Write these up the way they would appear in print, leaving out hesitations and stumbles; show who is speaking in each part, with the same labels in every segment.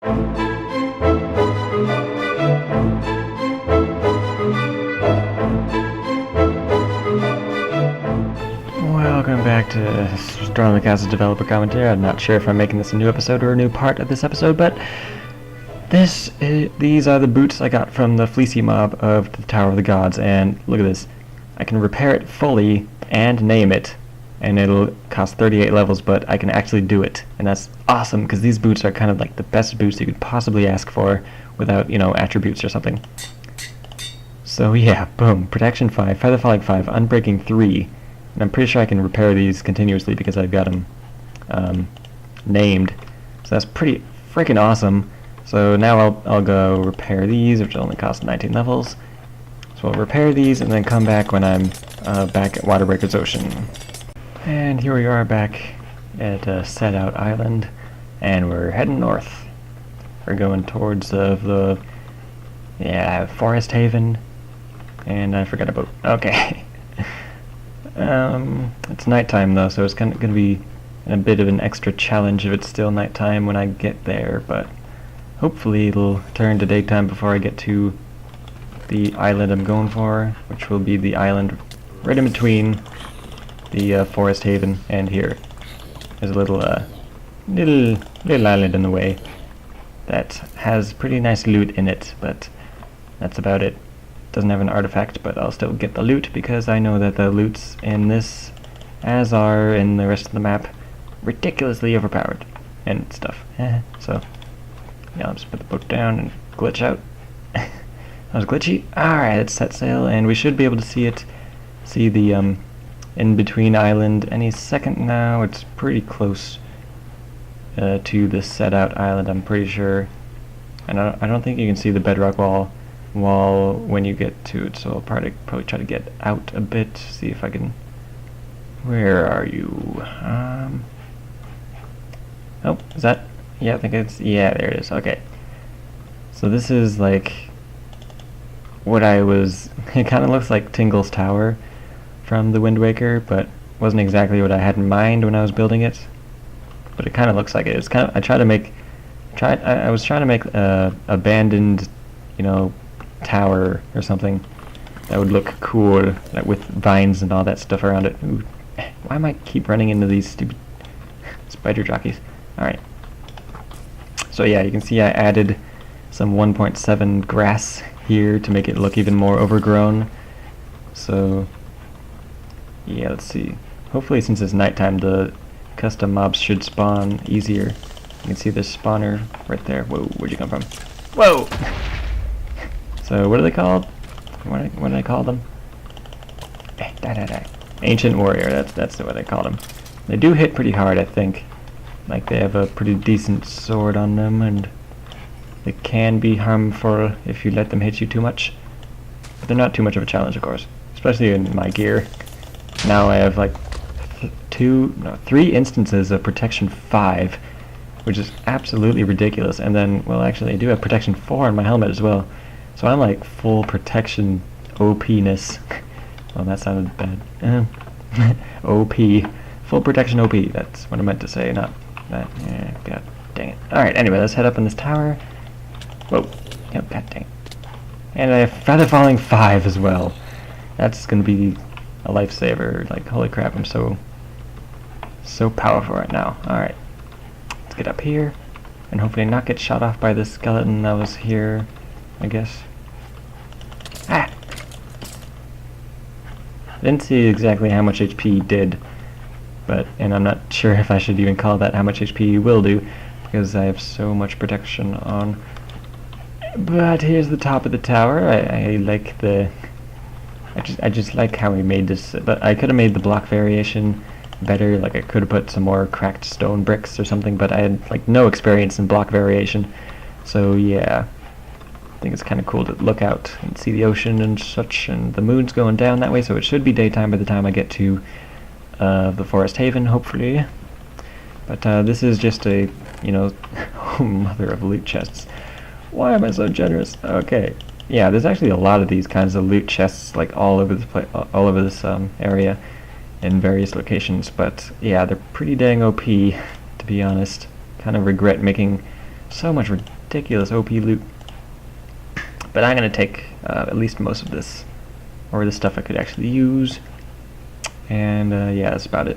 Speaker 1: Welcome back to Storm the Castle Developer Commentary. I'm not sure if I'm making this a new episode or a new part of this episode, but these are the boots I got from the Fleecy mob of the Tower of the Gods, and look at this. I can repair it fully and name it, and it'll cost 38 levels, but I can actually do it, and that's awesome, because these boots are kind of like the best boots you could possibly ask for without, attributes or something. So yeah, boom, Protection 5, Feather Falling 5, Unbreaking 3, and I'm pretty sure I can repair these continuously because I've got them named, so that's pretty freaking awesome. So now I'll go repair these, which only cost 19 levels. So I'll repair these and then come back when I'm back at Waterbreaker's Ocean. And here we are back at Set Out Island, and we're heading north. We're going towards the Forest Haven, and I forgot about. Okay. It's nighttime though, so it's going to be a bit of an extra challenge if it's still nighttime when I get there, but hopefully it'll turn to daytime before I get to the island I'm going for, which will be the island right in between the Forest Haven and here. There's a little island in the way that has pretty nice loot in it, but that's about it. Doesn't have an artifact, but I'll still get the loot because I know that the loots in this, as are in the rest of the map, ridiculously overpowered and stuff. So yeah, I'll just put the boat down and glitch out. That was glitchy. Alright, let's set sail, and we should be able to see the in-between island any second now. It's pretty close to the Set Out Island, I'm pretty sure. And I don't think you can see the bedrock wall when you get to it, so I'll probably try to get out a bit, see if I can. Where are you? Oh, is that? Yeah, I think it's, yeah, there it is. Okay. So this is like what it kind of looks like Tingle's Tower from the Wind Waker, but wasn't exactly what I had in mind when I was building it. But it kind of looks like it. It's kind of, I was trying to make a abandoned, tower or something that would look cool, like with vines and all that stuff around it. Ooh, why am I keep running into these stupid spider jockeys? Alright. So yeah, you can see I added some 1.7 grass here to make it look even more overgrown. So yeah, let's see. Hopefully since it's nighttime, the custom mobs should spawn easier. You can see this spawner right there. Whoa, where'd you come from? Whoa! So what are they called? What did I call them? Ancient Warrior, that's what I call them. They do hit pretty hard, I think. Like they have a pretty decent sword on them, and they can be harmful if you let them hit you too much. But they're not too much of a challenge, of course. Especially in my gear. Now I have like 3 instances of Protection 5, which is absolutely ridiculous. And then, well, actually I do have Protection 4 on my helmet as well. So I'm like full protection OP-ness. Well, that sounded bad. OP. Full protection OP. That's what I meant to say, not that. Yeah, god dang it. Alright, anyway, let's head up in this tower. Whoa. Yep, god dang it. And I have Feather Falling 5 as well. That's gonna be a lifesaver. Like, holy crap, I'm so powerful right now. Alright. Let's get up here. And hopefully not get shot off by the skeleton that was here, I guess. Ah! I didn't see exactly how much HP he did, and I'm not sure if I should even call that how much HP he will do, because I have so much protection on. But here's the top of the tower. I like I just like how he made this, but I could have made the block variation better. Like I could have put some more cracked stone bricks or something, but I had like no experience in block variation, so yeah. I think it's kind of cool to look out and see the ocean and such, and the moon's going down that way, so it should be daytime by the time I get to the Forest Haven, hopefully. But this is just a, oh, mother of loot chests. Why am I so generous? Okay, yeah, there's actually a lot of these kinds of loot chests, like all over this area, in various locations. But yeah, they're pretty dang OP, to be honest. Kind of regret making So much ridiculous OP loot. But I'm gonna take at least most of this, or the stuff I could actually use. And yeah, that's about it.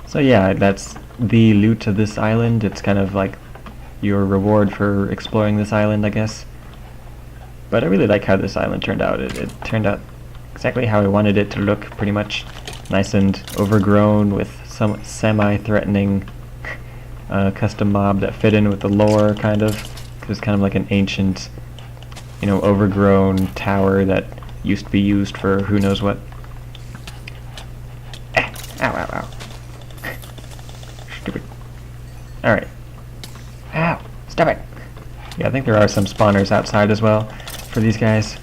Speaker 1: So yeah, that's the loot of this island. It's kind of like your reward for exploring this island, I guess. But I really like how this island turned out. It turned out exactly how I wanted it to look, pretty much. Nice and overgrown with some semi-threatening custom mob that fit in with the lore, kind of. It was kind of like an ancient, you know, overgrown tower that used to be used for who knows what. Ow, ow, ow. Stupid. Alright. Ow! Stop it! Yeah, I think there are some spawners outside as well for these guys.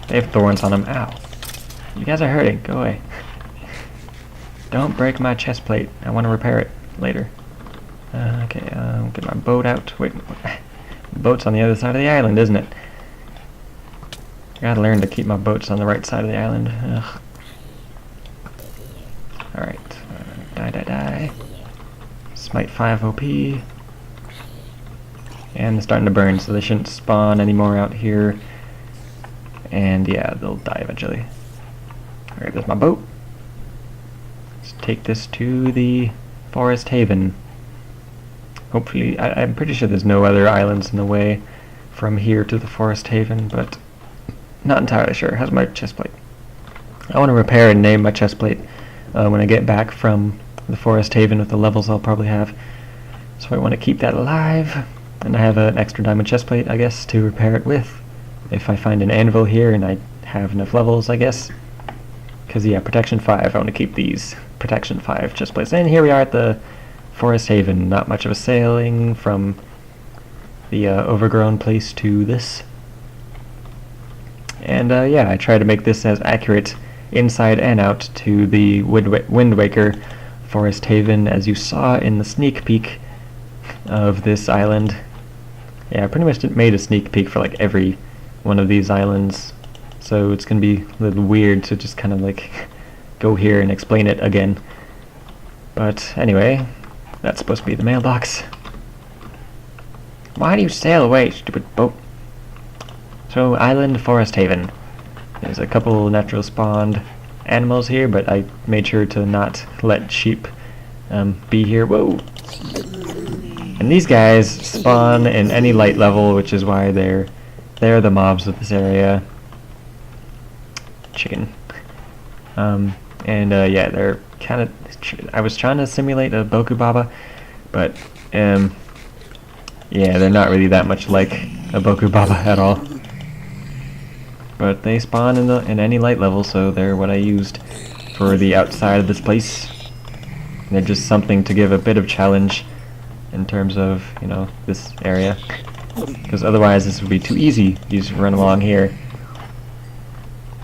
Speaker 1: They have thorns on them. Ow. You guys are hurting. Go away. Don't break my chest plate. I want to repair it later. Okay, get my boat out. Wait, the boat's on the other side of the island, isn't it? Gotta learn to keep my boats on the right side of the island. Ugh. Alright. Die, die, die. Smite 5 OP. And they're starting to burn, so they shouldn't spawn anymore out here. And yeah, they'll die eventually. Alright, there's my boat. Let's take this to the Forest Haven. Hopefully, I'm pretty sure there's no other islands in the way from here to the Forest Haven, but not entirely sure. How's my chest plate? I want to repair and name my chest plate when I get back from the Forest Haven with the levels I'll probably have. So I want to keep that alive. And I have an extra diamond chest plate, I guess, to repair it with. If I find an anvil here and I have enough levels, I guess. Because, yeah, Protection 5, I want to keep these Protection 5 chest plates. And here we are at the Forest Haven. Not much of a sailing from the overgrown place to this. And, yeah, I try to make this as accurate inside and out to the Wind Waker Forest Haven as you saw in the sneak peek of this island. Yeah, I pretty much made a sneak peek for like every one of these islands, so it's gonna be a little weird to just kind of like go here and explain it again. But anyway, that's supposed to be the mailbox. Why do you sail away, stupid boat? So, Island Forest Haven. There's a couple natural spawned animals here, but I made sure to not let sheep be here. Whoa! And these guys spawn in any light level, which is why they're the mobs of this area. Chicken. And yeah, they're kind of... I was trying to simulate a Boku Baba, but yeah, they're not really that much like a Boku Baba at all. But they spawn in any light level, so they're what I used for the outside of this place. And they're just something to give a bit of challenge in terms of, you know, this area. Because otherwise this would be too easy. You just run along here.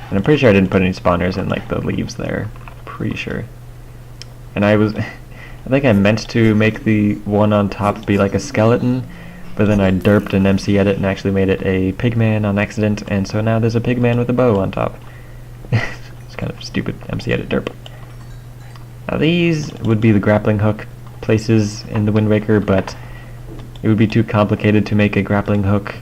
Speaker 1: And I'm pretty sure I didn't put any spawners in, like, the leaves there. Pretty sure. And I think I meant to make the one on top be like a skeleton, but then I derped an MC edit and actually made it a pigman on accident, and so now there's a pigman with a bow on top. It's kind of stupid MC edit derp. Now these would be the grappling hook places in the Wind Waker, but it would be too complicated to make a grappling hook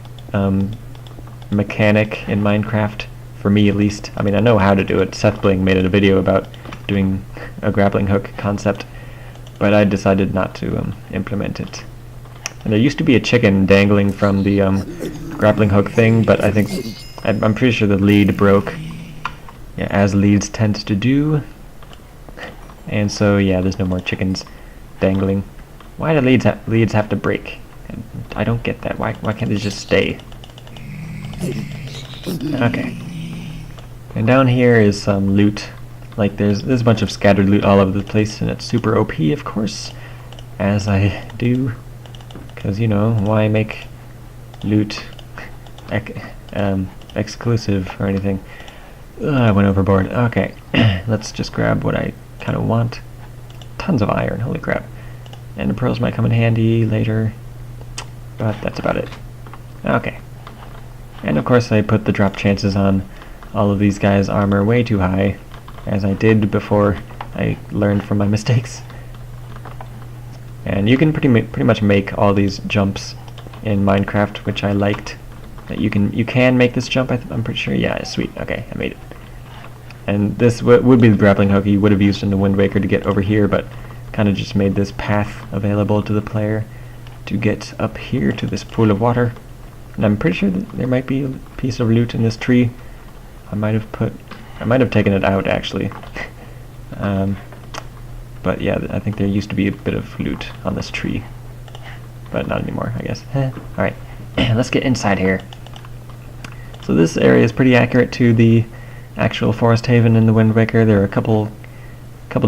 Speaker 1: mechanic in Minecraft, for me at least. I mean, I know how to do it. Seth Bling made a video about doing a grappling hook concept, but I decided not to implement it. And there used to be a chicken dangling from the grappling hook thing, but I think I'm pretty sure the lead broke, yeah, as leads tend to do. And so yeah, there's no more chickens dangling. Why do leads have to break? I don't get that. Why can't they just stay? Okay. And down here is some loot. Like there's a bunch of scattered loot all over the place, and it's super OP, of course, as I do. Because, you know, why make loot exclusive or anything? Ugh, I went overboard. Okay, let's just grab what I kind of want. Tons of iron, holy crap. And the pearls might come in handy later, but that's about it. Okay. And of course I put the drop chances on all of these guys' armor way too high, as I did before I learned from my mistakes. And you can pretty much make all these jumps in Minecraft, which I liked. That you can make this jump. I'm pretty sure. Yeah, sweet. Okay, I made it. And this would be the grappling hook you would have used in the Wind Waker to get over here, but kind of just made this path available to the player to get up here to this pool of water. And I'm pretty sure that there might be a piece of loot in this tree. I might have taken it out actually. But yeah, I think there used to be a bit of loot on this tree, but not anymore, I guess. Alright, let's get inside here. So this area is pretty accurate to the actual Forest Haven in the Wind Waker. There are a couple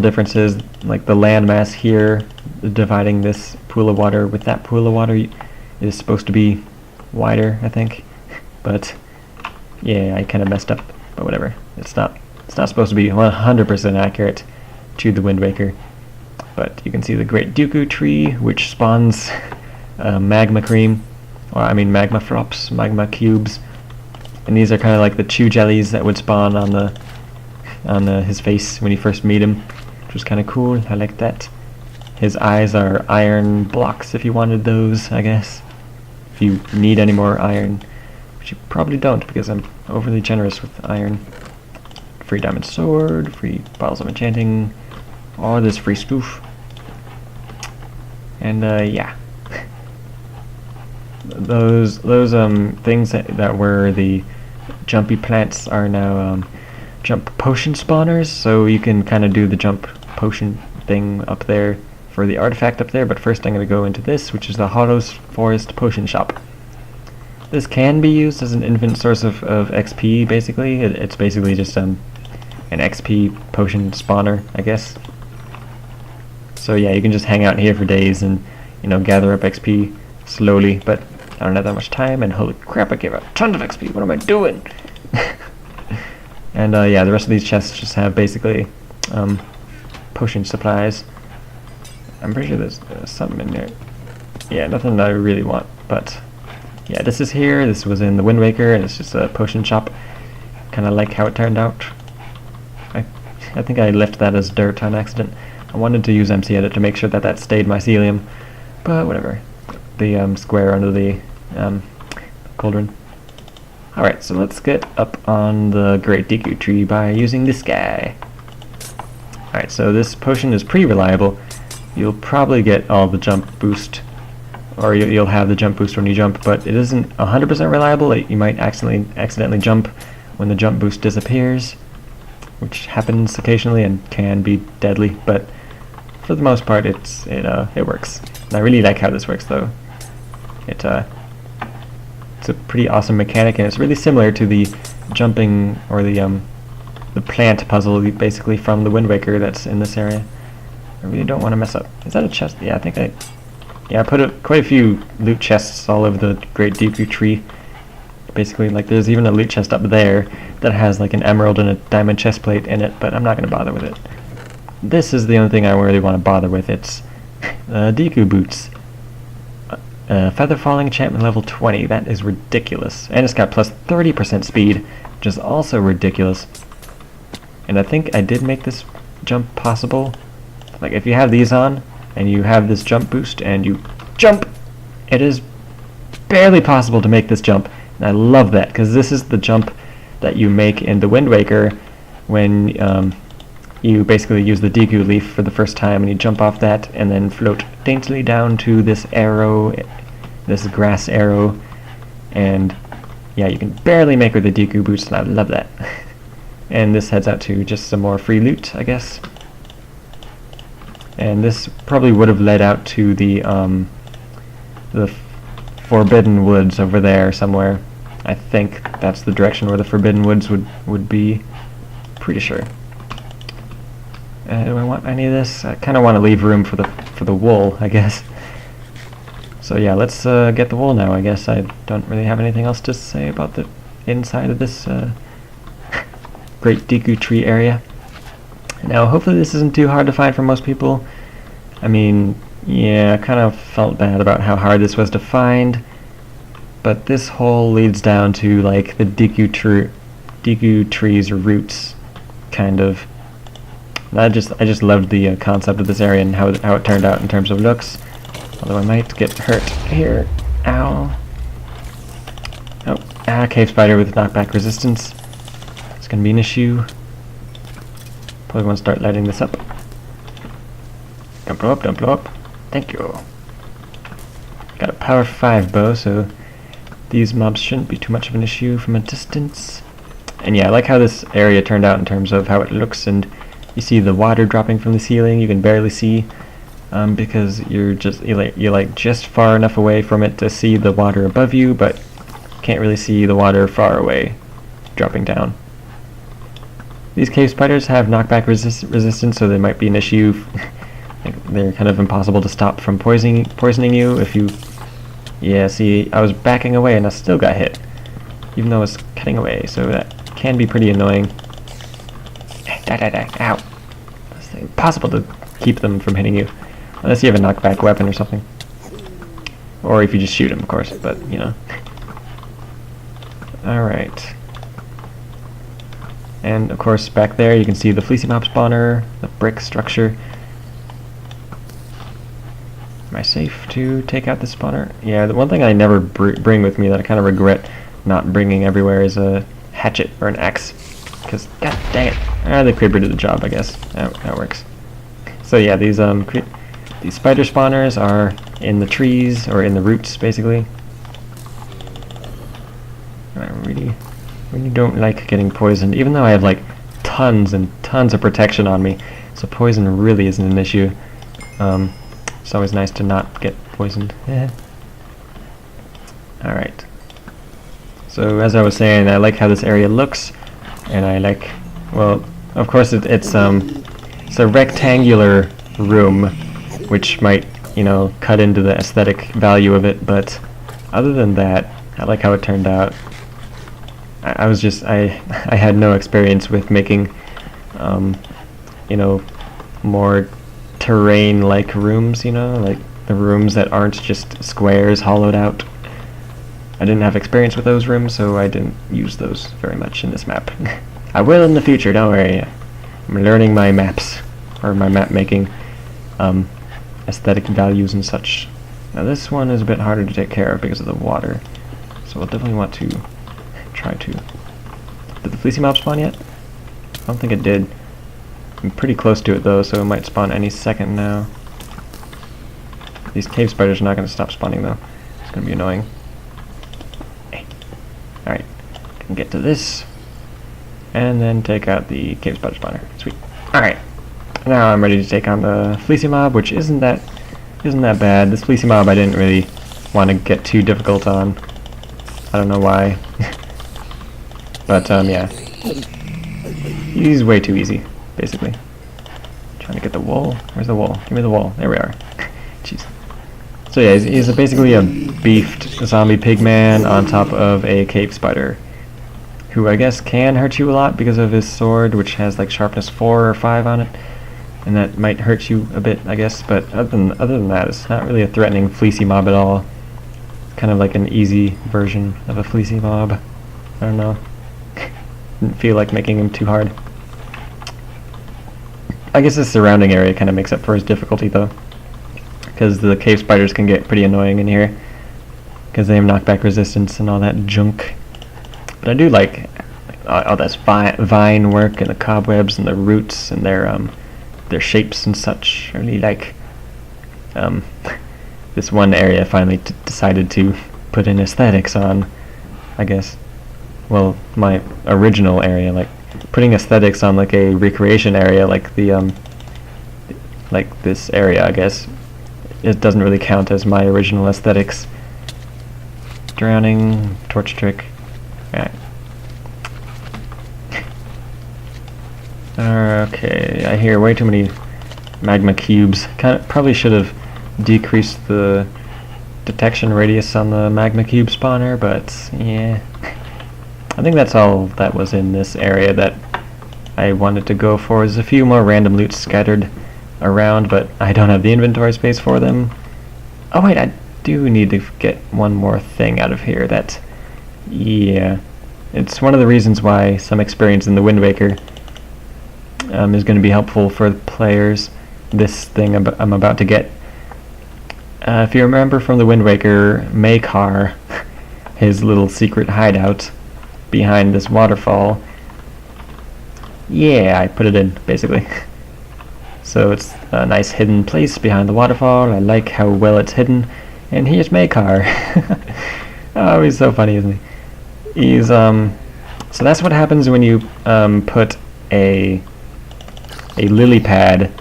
Speaker 1: differences, like the landmass here, dividing this pool of water with that pool of water is supposed to be wider, I think. But yeah, I kind of messed up, but whatever. It's not supposed to be 100% accurate to the Wind Waker. But you can see the Great Dooku tree, which spawns magma cream, or I mean magma frops, magma cubes. And these are kind of like the chew jellies that would spawn on his face when you first meet him, which was kind of cool. I like that. His eyes are iron blocks if you wanted those, I guess. If you need any more iron, which you probably don't because I'm overly generous with iron. Free diamond sword, free bottles of enchanting, all this free spoof. And yeah. Those things that were the jumpy plants are now jump potion spawners, so you can kind of do the jump potion thing up there for the artifact up there. But first I'm going to go into this, which is the Hollow's Forest Potion Shop. This can be used as an infinite source of XP, basically. It's basically just an XP potion spawner, I guess. So yeah, you can just hang out here for days and, you know, gather up XP slowly, but I don't have that much time, and holy crap, I gave out a ton of XP. What am I doing? And yeah, the rest of these chests just have basically potion supplies. I'm pretty sure there's something in there. Yeah, nothing that I really want, but yeah, this is here. This was in the Wind Waker, and it's just a potion shop. Kind of like how it turned out. I think I left that as dirt on accident. I wanted to use MC Edit to make sure that stayed mycelium, but whatever. The square under the cauldron. Alright, so let's get up on the Great Deku tree by using this guy. Alright, so this potion is pretty reliable. You'll probably get all the jump boost, or you'll have the jump boost when you jump, but it isn't 100% reliable. You might accidentally jump when the jump boost disappears, which happens occasionally and can be deadly, but for the most part it works. And I really like how this works though. It's a pretty awesome mechanic, and it's really similar to the jumping or the plant puzzle basically from the Wind Waker that's in this area. I really don't want to mess up. Is that a chest? Yeah, I think I put quite a few loot chests all over the Great Deku tree. Basically, like, there's even a loot chest up there that has like an emerald and a diamond chest plate in it, but I'm not going to bother with it. This is the only thing I really want to bother with. It's Deku boots. Feather falling enchantment level 20. That is ridiculous. And it's got plus 30% speed, which is also ridiculous. And I think I did make this jump possible. Like, if you have these on, and you have this jump boost, and you jump, it is barely possible to make this jump. And I love that, because this is the jump that you make in the Wind Waker when you basically use the Deku leaf for the first time, and you jump off that and then float daintily down to this arrow, this grass arrow, and yeah, you can barely make with the Deku boots, and I love that. And this heads out to just some more free loot, I guess. And this probably would have led out to the Forbidden Woods over there somewhere. I think that's the direction where the Forbidden Woods would be. Pretty sure. Do I want any of this? I kind of want to leave room for the wool, I guess. So yeah, let's get the wool now. I guess I don't really have anything else to say about the inside of this Great Deku tree area. Now, hopefully this isn't too hard to find for most people. I mean, yeah, I kind of felt bad about how hard this was to find, but this hole leads down to like the Deku tree's roots, kind of. And I just loved the concept of this area and how it turned out in terms of looks. Although I might get hurt here. Ow. Oh, cave spider with knockback resistance. It's gonna be an issue. Probably want to start lighting this up. Don't blow up, don't blow up. Thank you. Got a power 5 bow, so these mobs shouldn't be too much of an issue from a distance. And yeah, I like how this area turned out in terms of how it looks, and you see the water dropping from the ceiling. You can barely see because you're like just far enough away from it to see the water above you, but can't really see the water far away dropping down. These cave spiders have knockback resistance, so they might be an issue. They're kind of impossible to stop from poisoning you if you... Yeah, see, I was backing away and I still got hit, even though I was cutting away, so that can be pretty annoying. Die. Ow. It's impossible to keep them from hitting you, unless you have a knockback weapon or something. Or if you just shoot them, of course, but, you know. Alright. And, of course, back there you can see the fleecy mob spawner, the brick structure. Am I safe to take out the spawner? Yeah, the one thing I never bring with me that I kind of regret not bringing everywhere is a hatchet or an axe. Because, god dang it. The creeper did the job, I guess. That works. So yeah, these spider spawners are in the trees, or in the roots, basically. I really don't like getting poisoned, even though I have like tons and tons of protection on me, so poison really isn't an issue. It's always nice to not get poisoned. Alright. So as I was saying, I like how this area looks, and I like, well, of course it's a rectangular room, which might, you know, cut into the aesthetic value of it, but other than that, I like how it turned out. I had no experience with making, you know, more terrain-like rooms, you know, like the rooms that aren't just squares hollowed out. I didn't have experience with those rooms, so I didn't use those very much in this map. I will in the future, don't worry. I'm learning my maps, or my map making aesthetic values and such. Now this one is a bit harder to take care of because of the water, so we'll definitely want to try to... Did the fleecy mob spawn yet? I don't think it did. I'm pretty close to it though, so it might spawn any second now. These cave spiders are not going to stop spawning though. It's going to be annoying. Hey. Alright, can get to this, and then take out the cave spider spawner. Sweet. Alright, now I'm ready to take on the fleecy mob, which isn't that bad. This fleecy mob I didn't really want to get too difficult on. I don't know why. But yeah, he's way too easy, basically. Trying to get the wool. Where's the wool? Give me the wool. There we are. Jeez. So yeah, he's basically a beefed zombie pigman on top of a cave spider, who I guess can hurt you a lot because of his sword, which has like sharpness 4 or 5 on it, and that might hurt you a bit, I guess. But other than that, it's not really a threatening fleecy mob at all. Kind of like an easy version of a fleecy mob. I don't know. Didn't feel like making him too hard. I guess the surrounding area kind of makes up for his difficulty though, because the cave spiders can get pretty annoying in here because they have knockback resistance and all that junk. But I do like all this vine work and the cobwebs and the roots and their shapes and such. I really like this one area finally decided to put in aesthetics on, I guess. Well, my original area, like putting aesthetics on like a recreation area, like the like this area, I guess. It doesn't really count as my original aesthetics. Drowning, torch trick. Alright. Okay, I hear way too many magma cubes. Probably should have decreased the detection radius on the magma cube spawner, but yeah. I think that's all that was in this area that I wanted to go for. There's a few more random loots scattered around, but I don't have the inventory space for them. Oh wait, I do need to get one more thing out of here. Yeah, it's one of the reasons why some experience in the Wind Waker is going to be helpful for the players. This thing I'm about to get If you remember from the Wind Waker, Makar, his little secret hideout behind this waterfall. Yeah, I put it in, basically. So it's a nice hidden place behind the waterfall. I like how well it's hidden. And here's Makar. Oh, he's so funny, isn't he? He's, so that's what happens when you, put a lily pad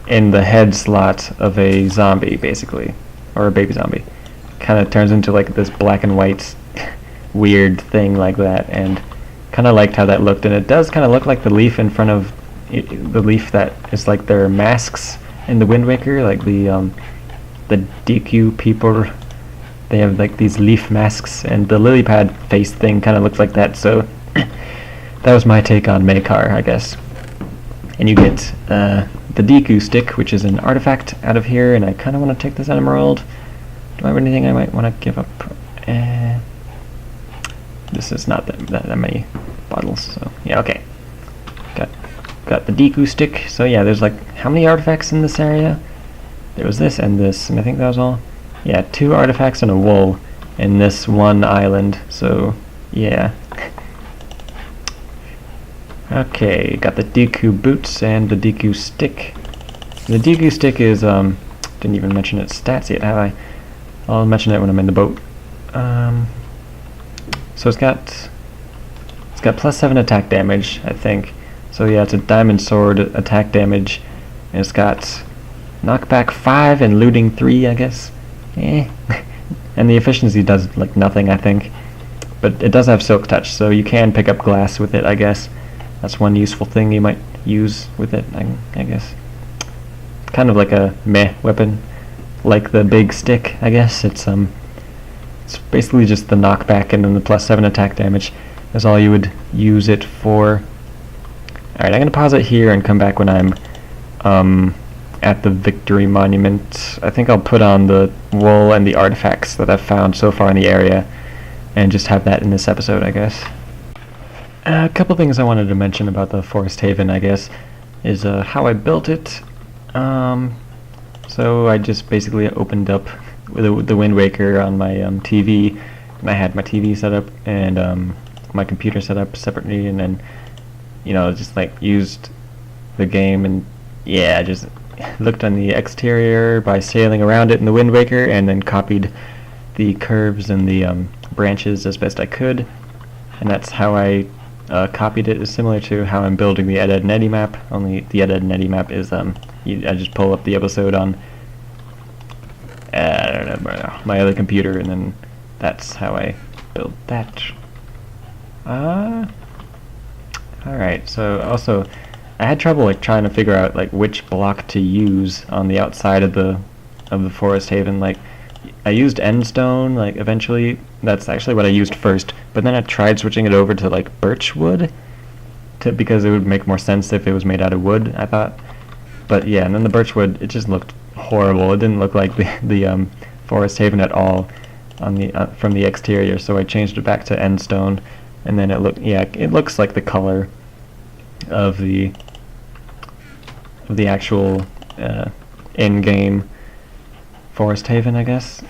Speaker 1: in the head slot of a zombie, basically. Or a baby zombie. Kind of turns into like this black and white weird thing like that, and kind of liked how that looked. And it does kind of look like the leaf in front of the leaf that is like their masks in the Wind Waker, like the DQ people. They have like these leaf masks, and the lily pad face thing kind of looks like that. So that was my take on Makar, I guess. And you get the DQ stick, which is an artifact out of here, and I kind of want to take this emerald. Do I have anything I might want to give up? This is not that many bottles, so yeah, okay. Got the DQ stick. So yeah, there's like, how many artifacts in this area? There was this and this, and I think that was all. Yeah, 2 artifacts and a wool in this one island, so yeah. Okay, got the DQ boots and the DQ stick. The DQ stick is, didn't even mention its stats yet, have I? I'll mention it when I'm in the boat. So it's got +7 attack damage, I think. So yeah, it's a diamond sword attack damage, and it's got knockback 5 and looting 3, I guess. And the efficiency does like nothing, I think. But it does have silk touch, so you can pick up glass with it, I guess. That's one useful thing you might use with it, I guess. Kind of like a meh weapon, like the big stick, I guess. It's basically just the knockback and then the +7 attack damage is all you would use it for. Alright, I'm gonna pause it here and come back when I'm at the Victory Monument. I think I'll put on the wool and the artifacts that I've found so far in the area and just have that in this episode, I guess. A couple things I wanted to mention about the Forest Haven, I guess, is how I built it. So I just basically opened up with the Wind Waker on my TV, and I had my TV set up and my computer set up separately, and then, you know, just like used the game, and yeah, just looked on the exterior by sailing around it in the Wind Waker, and then copied the curves and the branches as best I could, and that's how I copied it. Is similar to how I'm building the Ed, Edd n Eddy map, only the Ed, Edd n Eddy map is I just pull up the episode on I don't know, my other computer, and then that's how I build that. Alright, so also I had trouble like trying to figure out like which block to use on the outside of the Forest Haven. Like, I used endstone, like eventually. That's actually what I used first, but then I tried switching it over to like birch wood because it would make more sense if it was made out of wood, I thought. But yeah, and then the birch wood, it just looked horrible. It didn't look like the Forest Haven at all on the from the exterior, so I changed it back to endstone, and then it looks like the color of the actual in-game Forest Haven, I guess.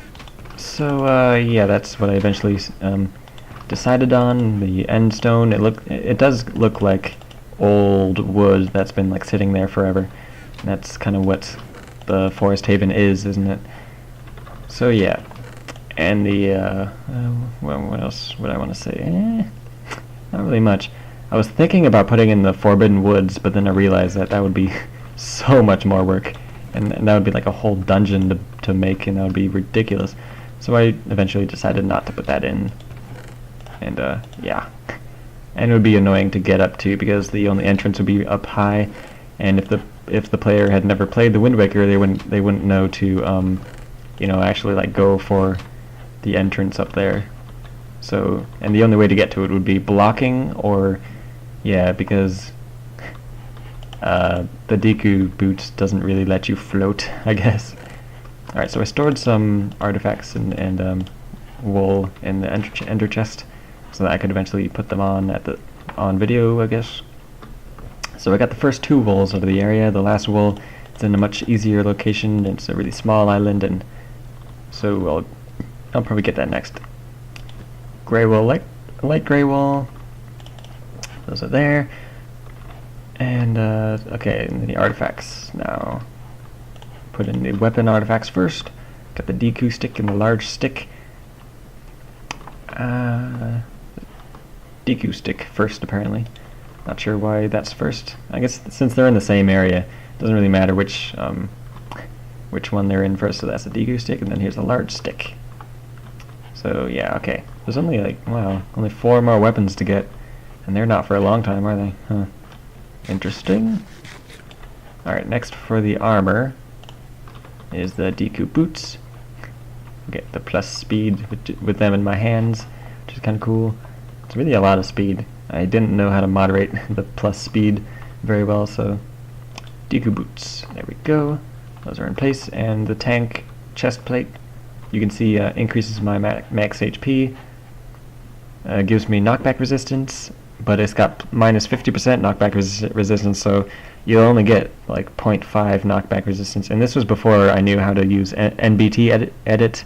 Speaker 1: So yeah, that's what I eventually decided on. The endstone, it does look like old wood that's been like sitting there forever. And that's kind of what the Forest Haven is, isn't it? So yeah, and the well, what else would I want to say? Not really much. I was thinking about putting in the Forbidden Woods, but then I realized that would be so much more work, and that would be like a whole dungeon to make, and that would be ridiculous. So I eventually decided not to put that in, and yeah, and it would be annoying to get up to because the only entrance would be up high, and if the player had never played the Wind Waker, they wouldn't know to you know, actually like go for the entrance up there. So, and the only way to get to it would be blocking, or yeah, because the Deku boots doesn't really let you float, I guess. Alright, so I stored some artifacts and wool in the ender chest so that I could eventually put them on video, I guess. So I got the first 2 wools out of the area. The last wool is in a much easier location. It's a really small island, and So I'll probably get that next. Gray wool, light gray wool. Those are there. And okay, and the artifacts now. Put in the weapon artifacts first. Got the Deku stick and the large stick. Deku stick first, apparently. Not sure why that's first. I guess since they're in the same area, it doesn't really matter which one they're in first. So that's the Deku stick, and then here's the large stick. So yeah, okay. There's only only 4 more weapons to get, and they're not for a long time, are they? Huh. Interesting. Alright, next for the armor is the Deku boots. Get the plus speed with them in my hands, which is kind of cool. It's really a lot of speed. I didn't know how to moderate the plus speed very well, so Deku boots. There we go. Those are in place, and the tank chest plate, you can see increases my max HP. Gives me knockback resistance, but it's got minus 50% knockback resistance, so you'll only get like 0.5 knockback resistance. And this was before I knew how to use NBT edit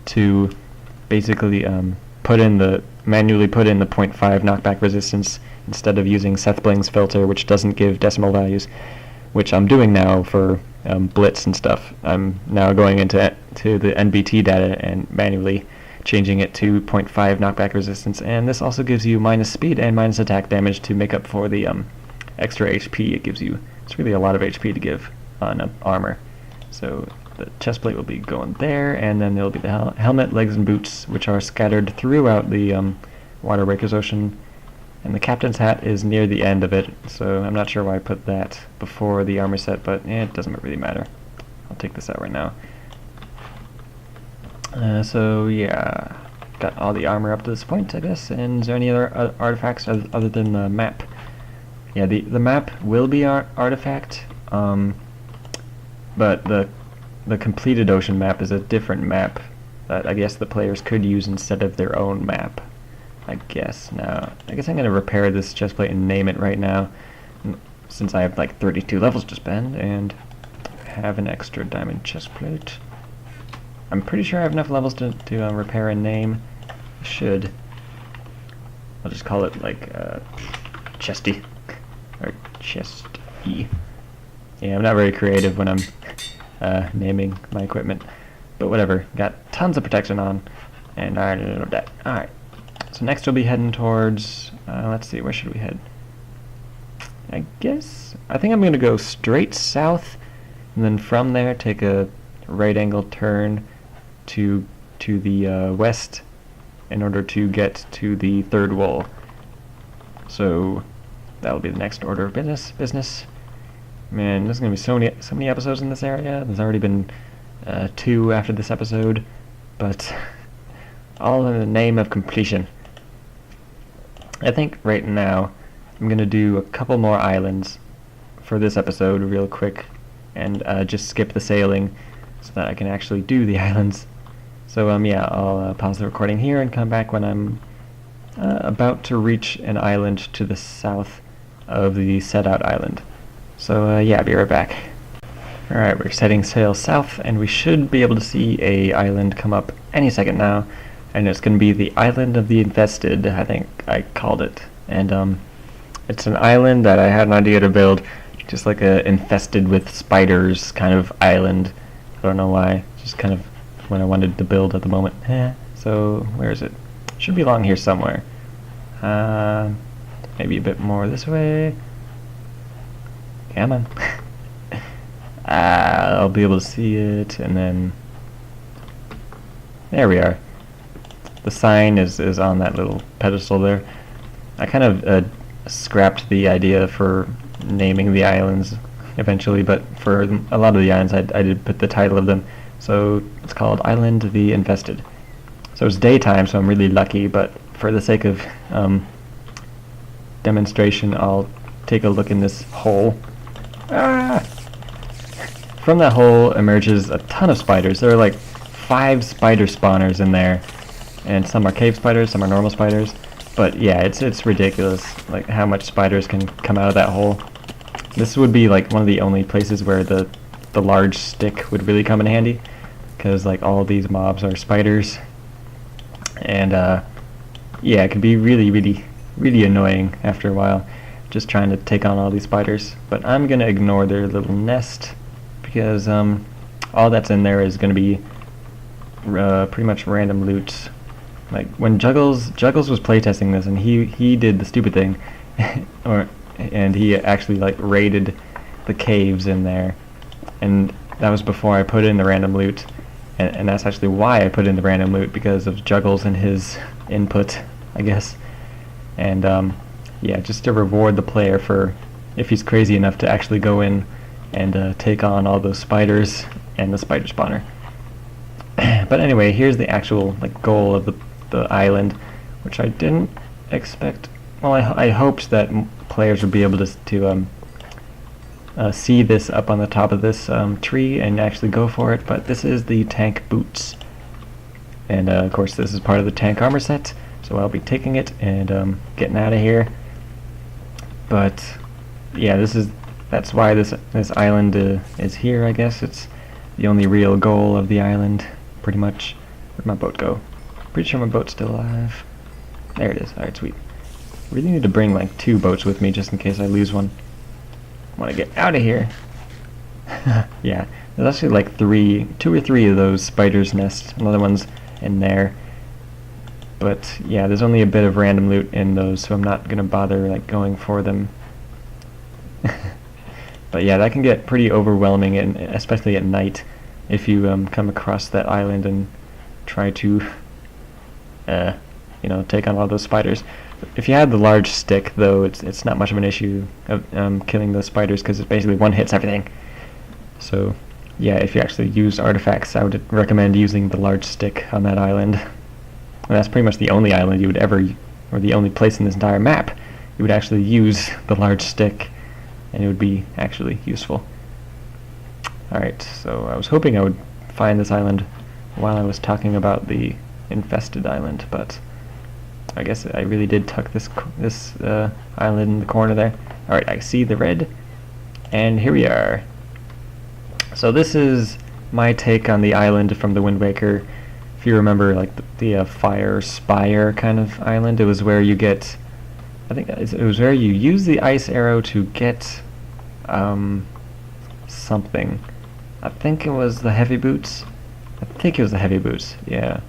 Speaker 1: to basically manually put in the 0.5 knockback resistance instead of using Sethbling's filter, which doesn't give decimal values, which I'm doing now for Blitz and stuff. I'm now going into the NBT data and manually changing it to 0.5 knockback resistance, and this also gives you minus speed and minus attack damage to make up for the extra HP it gives you. It's really a lot of HP to give on armor. So the chest plate will be going there, and then there'll be the helmet, legs, and boots, which are scattered throughout the Water Breakers Ocean. And the captain's hat is near the end of it, so I'm not sure why I put that before the armor set, but it doesn't really matter. I'll take this out right now. So yeah, got all the armor up to this point, I guess. And is there any other artifacts other than the map? Yeah, the map will be our artifact, but the completed ocean map is a different map that I guess the players could use instead of their own map. I guess I'm gonna repair this chestplate and name it right now, since I have like 32 levels to spend and have an extra diamond chestplate. I'm pretty sure I have enough levels to repair and name. I should. I'll just call it like Chesty or Chesty. Yeah, I'm not very creative when I'm naming my equipment, but whatever. Got tons of protection on, and I love that. All right. So next we'll be heading towards, let's see, where should we head? I think I'm going to go straight south, and then from there take a right angle turn to the west in order to get to the third wall. So that'll be the next order of business. Man, there's going to be so many episodes in this area. There's already been 2 after this episode, but all in the name of completion. I think right now I'm going to do a couple more islands for this episode real quick and just skip the sailing so that I can actually do the islands. So yeah, I'll pause the recording here and come back when I'm about to reach an island to the south of the set out island. So yeah, I'll be right back. Alright, we're setting sail south, and we should be able to see a island come up any second now. And it's going to be the Island of the Infested, I think I called it. And it's an island that I had an idea to build, just like a infested with spiders kind of island. I don't know why, just kind of what I wanted to build at the moment. So where is it? Should be along here somewhere. Maybe a bit more this way. Come on. I'll be able to see it, and then there we are. The sign is on that little pedestal there. I kind of scrapped the idea for naming the islands eventually, but for a lot of the islands I did put the title of them. So it's called Island the Infested. So it's daytime, so I'm really lucky, but for the sake of demonstration, I'll take a look in this hole. From that hole emerges a ton of spiders. There are like 5 spider spawners in there. And some are cave spiders, some are normal spiders. But yeah, it's ridiculous, like how much spiders can come out of that hole. This would be like one of the only places where the large stick would really come in handy, because like all these mobs are spiders, and yeah, it can be really annoying after a while, just trying to take on all these spiders. But I'm gonna ignore their little nest because all that's in there is gonna be pretty much random loot. Like when Juggles was playtesting this, and he did the stupid thing, and he actually like raided the caves in there, and that was before I put in the random loot, and that's actually why I put in the random loot, because of Juggles and his input, I guess. And yeah, just to reward the player for if he's crazy enough to actually go in and take on all those spiders and the spider spawner. But anyway, here's the actual like goal of the island, which I didn't expect. Well, I hoped that players would be able to see this up on the top of this tree and actually go for it, but this is the tank boots. And of course this is part of the tank armor set, so I'll be taking it and getting out of here. But yeah, that's why this island is here, I guess. It's the only real goal of the island, pretty much. Where'd my boat go? Pretty sure my boat's still alive. There it is. Alright, sweet. Really need to bring like 2 boats with me just in case I lose one. I want to get out of here. Yeah, there's actually like 2 or 3 of those spiders' nests. Another one's in there. But yeah, there's only a bit of random loot in those, so I'm not gonna bother like going for them. But yeah, that can get pretty overwhelming, and especially at night, if you come across that island and try to you know, take on all those spiders. If you had the large stick, though, it's not much of an issue of killing those spiders, because it basically one-hits everything. So yeah, if you actually use artifacts, I would recommend using the large stick on that island. And that's pretty much the only island you would ever, or the only place in this entire map, you would actually use the large stick, and it would be actually useful. Alright, so I was hoping I would find this island while I was talking about the infested island, but I guess I really did tuck this island in the corner there. Alright, I see the red, and here we are. So this is my take on the island from the Wind Waker. If you remember, like the fire spire kind of island, it was where you get, I think it was where you use the ice arrow to get something. I think it was the heavy boots. I think it was the heavy boots, yeah.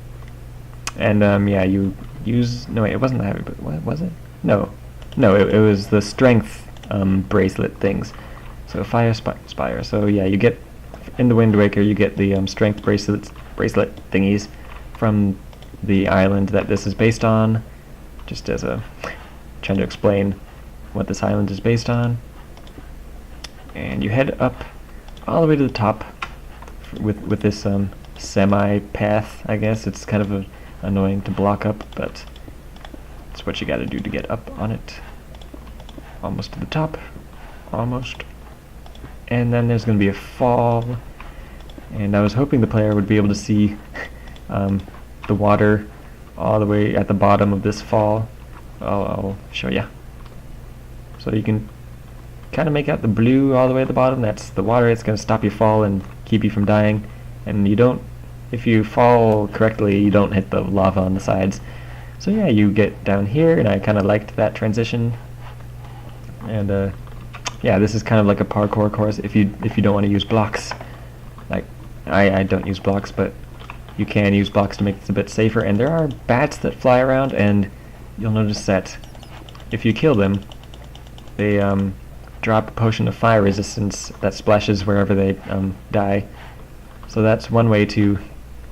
Speaker 1: And yeah, you use, no wait, it wasn't the heavy boot. What was it? No, it was the strength bracelet things. So fire spire. So yeah, you get in the Wind Waker, you get the strength bracelet thingies from the island that this is based on. Just as a trying to explain what this island is based on. And you head up all the way to the top with this semi path. I guess it's kind of annoying to block up, but it's what you got to do to get up on it. Almost to the top, almost. And then there's going to be a fall, and I was hoping the player would be able to see the water all the way at the bottom of this fall. I'll show you. So you can kind of make out the blue all the way at the bottom. That's the water. It's going to stop your fall and keep you from dying. And you don't, if you fall correctly, you don't hit the lava on the sides. So yeah, you get down here, and I kind of liked that transition. And yeah, this is kind of like a parkour course if you don't want to use blocks. Like I don't use blocks, but you can use blocks to make this a bit safer. And there are bats that fly around, and you'll notice that if you kill them, they drop a potion of fire resistance that splashes wherever they die. So that's one way to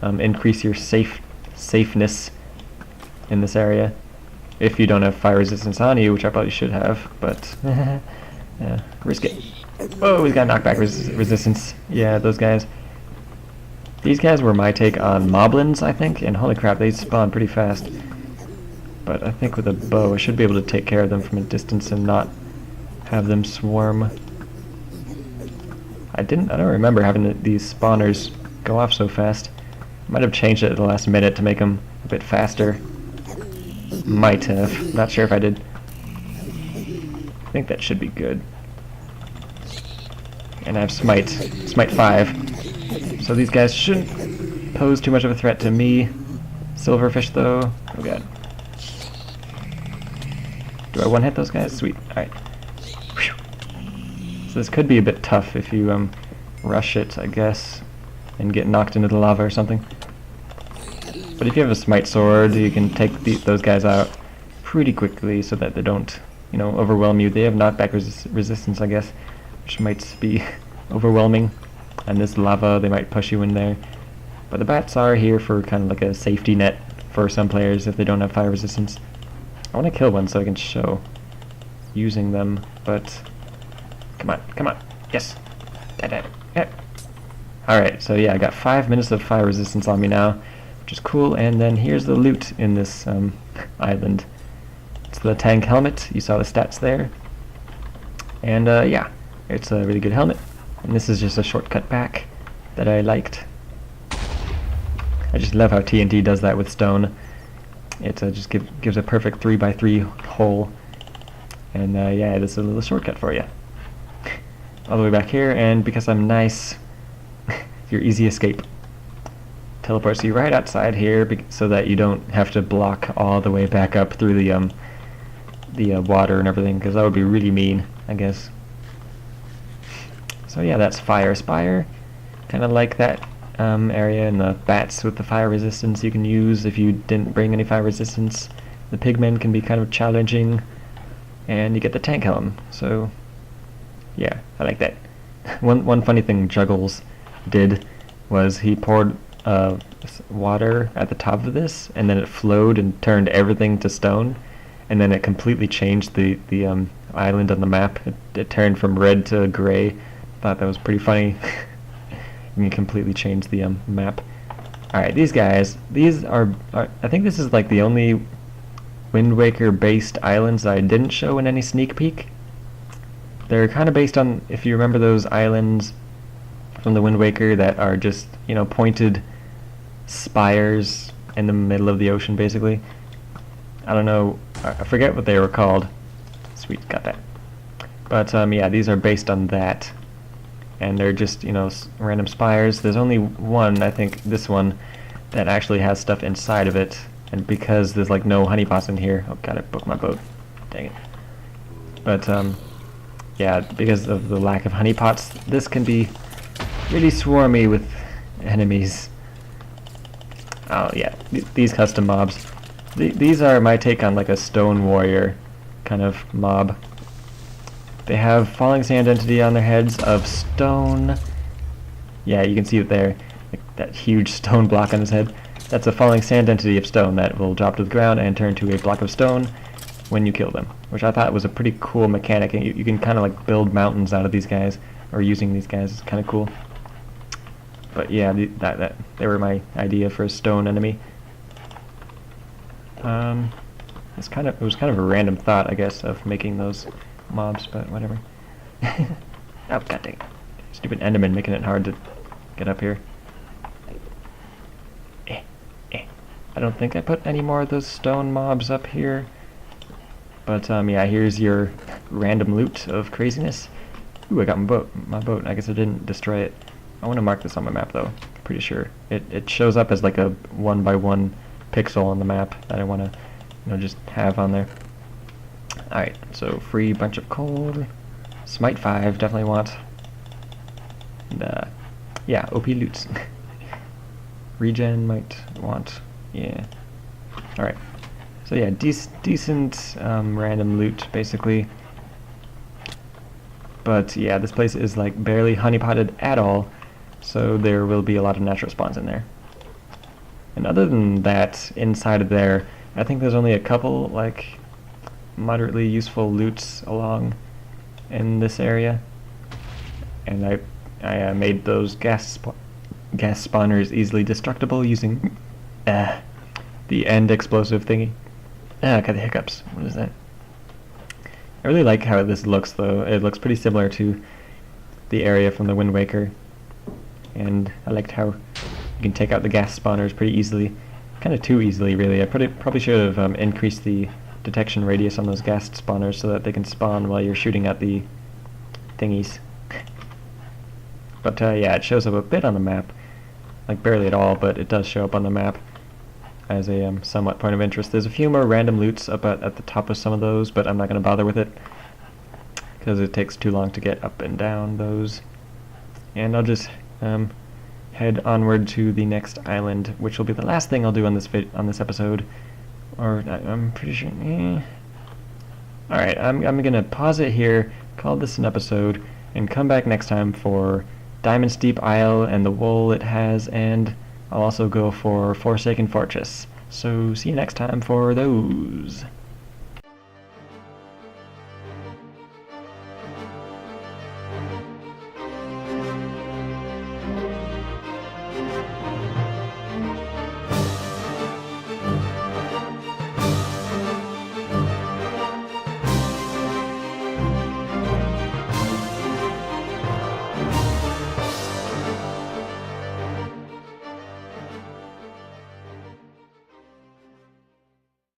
Speaker 1: increase your safeness in this area. If you don't have fire resistance on you, which I probably should have, but yeah, risk it. Oh, he's got knockback resistance. Yeah, those guys. These guys were my take on moblins, I think, and holy crap, they spawn pretty fast. But I think with a bow, I should be able to take care of them from a distance and not have them swarm. I don't remember having these spawners go off so fast. Might have changed it at the last minute to make them a bit faster. Might have. Not sure if I did. I think that should be good. And I have Smite 5. So these guys shouldn't pose too much of a threat to me. Silverfish though. Oh god. Do I one-hit those guys? Sweet. Alright. So this could be a bit tough if you rush it, I guess, and get knocked into the lava or something. But if you have a smite sword, you can take those guys out pretty quickly so that they don't, you know, overwhelm you. They have knockback resistance, I guess, which might be overwhelming. And this lava, they might push you in there. But the bats are here for kind of like a safety net for some players if they don't have fire resistance. I want to kill one so I can show using them, but come on, come on, yes. Yeah. Alright, so yeah, I got 5 minutes of fire resistance on me now, which is cool, and then here's the loot in this island. It's the tank helmet, you saw the stats there, and yeah, it's a really good helmet, and this is just a shortcut back that I liked. I just love how TNT does that with stone. It just gives a perfect 3x3 hole, and yeah, this is a little shortcut for you. All the way back here, and because I'm nice, your easy escape teleports you right outside here, so that you don't have to block all the way back up through the water and everything, because that would be really mean, I guess. So yeah, that's Fire Spire. Kind of like that area, and the bats with the fire resistance you can use if you didn't bring any fire resistance. The pigmen can be kind of challenging, and you get the tank helm. So yeah, I like that. One funny thing Juggles did was he poured water at the top of this, and then it flowed and turned everything to stone, and then it completely changed the island on the map. It turned from red to gray. Thought that was pretty funny. You can completely change the map. Alright, these guys, these are I think this is like the only Wind Waker based islands I didn't show in any sneak peek. They're kind of based on, if you remember those islands from the Wind Waker that are just, you know, pointed spires in the middle of the ocean, basically. I don't know, I forget what they were called. Sweet, got that. But yeah, these are based on that. And they're just, you know, random spires. There's only one, I think this one, that actually has stuff inside of it. And because there's like no honeypots in here, oh god, I broke my boat. Dang it. But yeah, because of the lack of honeypots, this can be really swarmy with enemies. Oh yeah, these custom mobs. These are my take on like a stone warrior kind of mob. They have falling sand entity on their heads of stone. Yeah, you can see it there. Like that huge stone block on his head. That's a falling sand entity of stone that will drop to the ground and turn to a block of stone when you kill them, which I thought was a pretty cool mechanic. And you can kind of like build mountains out of these guys, or using these guys. It's kind of cool. But yeah, they were my idea for a stone enemy. It was kind of a random thought, I guess, of making those mobs, but whatever. Oh god dang it. Stupid Enderman making it hard to get up here. I don't think I put any more of those stone mobs up here. But yeah, here's your random loot of craziness. Ooh, I got my boat. I guess I didn't destroy it. I want to mark this on my map though. Pretty sure. It shows up as like a 1x1 pixel on the map that I want to, you know, just have on there. Alright, so free bunch of coal. Smite 5, definitely want. And yeah, OP loots. Regen might want. Yeah. Alright. So yeah, decent random loot, basically. But yeah, this place is like barely honeypotted at all, so there will be a lot of natural spawns in there. And other than that, inside of there, I think there's only a couple like moderately useful loots along in this area. And I made those gas spawners easily destructible using the end explosive thingy. I got the hiccups. What is that? I really like how this looks though. It looks pretty similar to the area from the Wind Waker. And I liked how you can take out the gas spawners pretty easily. Kind of too easily, really. I probably should have increased the detection radius on those gas spawners so that they can spawn while you're shooting at the thingies. But yeah, it shows up a bit on the map. like barely at all, but it does show up on the map as a somewhat point of interest. There's a few more random loots up at the top of some of those, but I'm not going to bother with it because it takes too long to get up and down those. And I'll just head onward to the next island, which will be the last thing I'll do on this episode. Or I'm pretty sure. Alright, I'm gonna pause it here, call this an episode, and come back next time for Diamond Steep Isle and the wool it has, and I'll also go for Forsaken Fortress. So see you next time for those.